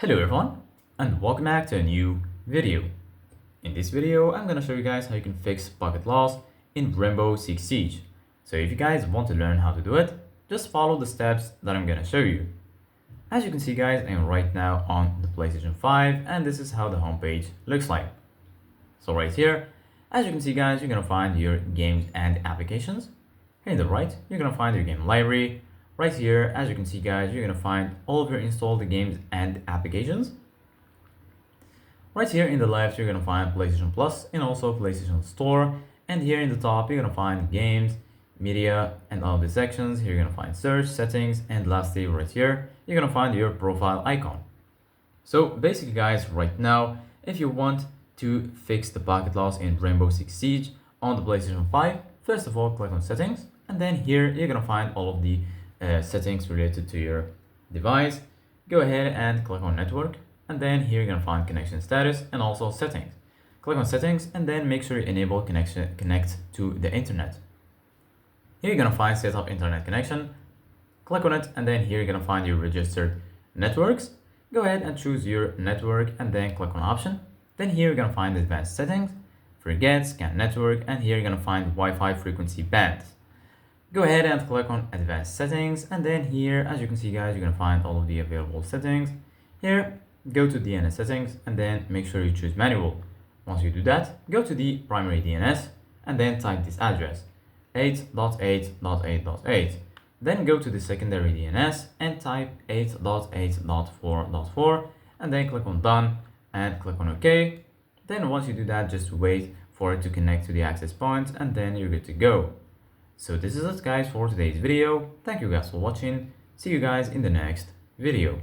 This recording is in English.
Hello everyone and welcome back to a new video. In this video I'm gonna show you guys how you can fix packet loss in Rainbow Six Siege. So if you guys want to learn how to do it, just follow the steps that I'm gonna show you. As you can see guys, I am right now on the PlayStation 5 and this is how the homepage looks like. So right here, as you can see guys, you're gonna find your games and applications. Here in the right, you're gonna find your game library. Right here, as you can see guys, you're gonna find all of your installed games and applications. Right here in the left, you're gonna find PlayStation Plus and also PlayStation Store. And here in the top, you're gonna find games, media, and all the sections. Here you're gonna find search, settings, and lastly right here, you're gonna find your profile icon. So basically guys, right now, if you want to fix the packet loss in Rainbow Six Siege on the PlayStation 5, first of all, click on settings. And then here, you're gonna find all of the settings related to your device. Go ahead and click on network, and then here you're gonna find connection status and also settings. Click on settings and then make sure you enable connect to the internet. Here you're gonna find set up internet connection. Click on it, and then here you're gonna find your registered networks. Go ahead and choose your network and then click on option. Then here you're gonna find advanced settings, forget, scan network, and here you're gonna find Wi-Fi frequency bands. Go ahead and click on advanced settings, and then here, as you can see guys, you're gonna find all of the available settings. Here, go to DNS settings and then make sure you choose manual. Once you do that, go to the primary DNS and then type this address 8.8.8.8. Then go to the secondary DNS and type 8.8.4.4 and then click on done and click on OK. Then once you do that, just wait for it to connect to the access point and then you're good to go. So this is it guys for today's video. Thank you guys for watching. See you guys in the next video.